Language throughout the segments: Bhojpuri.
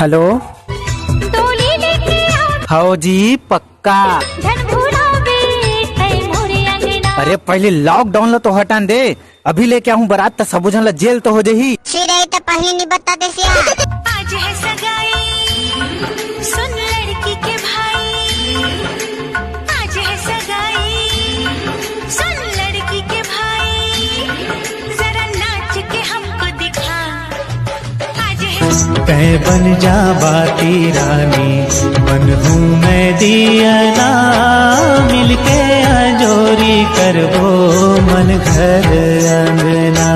हेलो डोली लेके हाँ जी पक्का। अरे पहले लॉकडाउन ला तो हटान दे, अभी लेके आऊँ बारात तो सब जन ला जेल तो हो जाही। तो पहले नहीं बता दे आज है सगाई, सुन लड़की के भाई। आज है सगाई, सुन लड़की के भाई, जरा नाच के हमको दिखा। आज है तै बन जा बाती रानी, बन हूँ मैं दियना, मिलके अंजोरी करबो मन घर अंगना।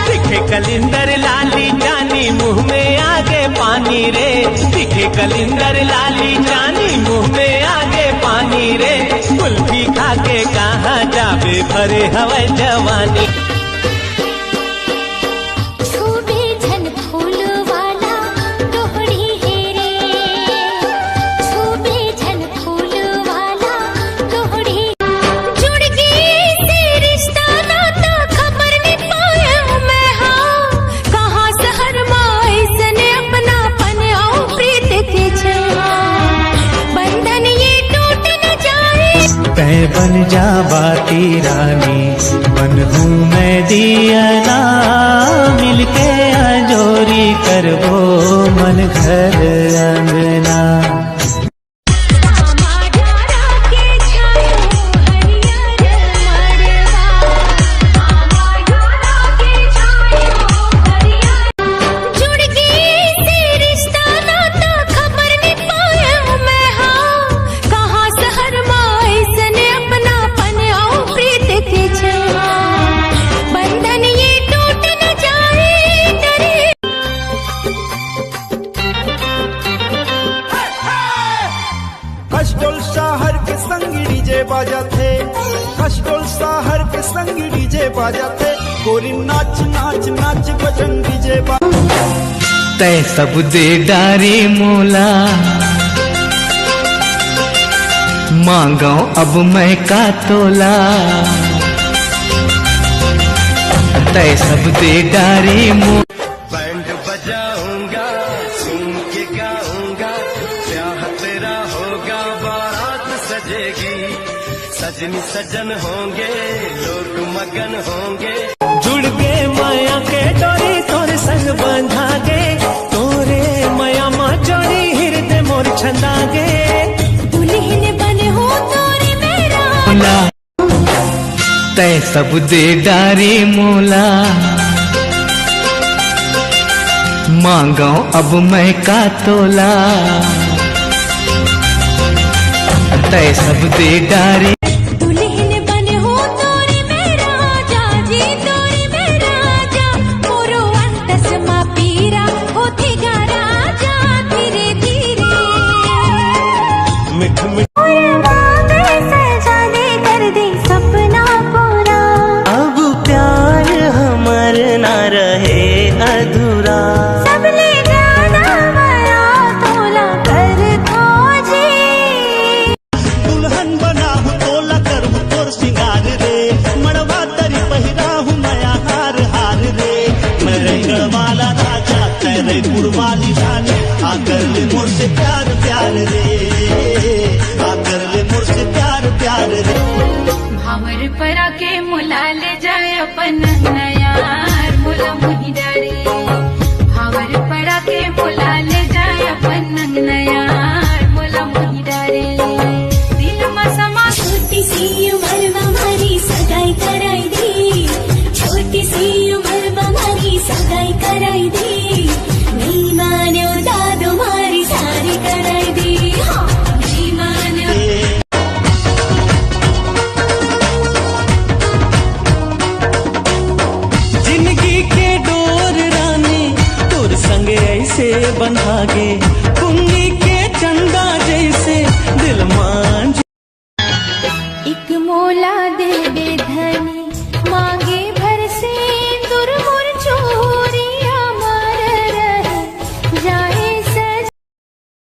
दिखे कलिंदर लाली जानी, मुँह में आगे पानी रे। दिखे कलिंदर लाली जानी, मुँह में आगे पानी रे। कुल्फी खा के कहाँ जाबे भरे हवा जवानी। तै बन जा बाती रानी, बन हूँ मैं दियना, मिलके अंजोरी करबो मन घर अंगना। खशडोल शहर के संग डीजे बाजा थे, खशडोल शहर के संग डीजे बाजा थे। गोरी नाच नाच नाच बजरंग डीजे तै सब दे डारी मोला, मांगो अब मैं का तोला। तै सब दे डारी मोला, बैंड बजाऊंगा, सुन के गाऊंगा, ब्याह तेरा होगा, बारात सजेगी, सजनी सजन होंगे, लोग मगन होंगे। जुड़ गए माया के डोरी, तोरे संग बंधा गे, तोरे माया माँ जोड़ी हृदय मोर छंदा गे। दुल्हन बने हो तोरे मेरा, तै सब दे डारी मोला, मांगो अब मैं का तोला। तै सब दे डारी, दुल्हन बने हो तोरे मेरा, जाजी तोरे मेरा जा। मोरो अंतस मा पीरा होते गा राजा, धीरे धीरे मिठ मिठ सजा दे कर दे सपना पूरा। अब प्यार हमर ना रहे अधूरा। दुल्हन बना हूँ तोला करूँ तोर सिंगार रे, मड़वा तरी पहिरा हूँ नया हार हार रे। मैं रंगड़ वाला राजा, तेरे पुरवाली रानी, आकर ले मोर से प्यार प्यार रे, आकर ले मोर से प्यार प्यार रे। भावर परा के मुला ले जाए अपन नया मुला मुही डारे। भावर परा के मुला ले जाए अपन नया मुला मुही डारे। दिल में समा छोटी सी उम्र में हमारी सगाई कराई दी, छोटी सी उम्र में हमारी सगाई कराई दी। नहीं माने दादो मारी सारी कराई दी, हाँ नहीं माने। जिंदगी के डोर रानी, तोर संग ऐसे बंधागे, कुंगी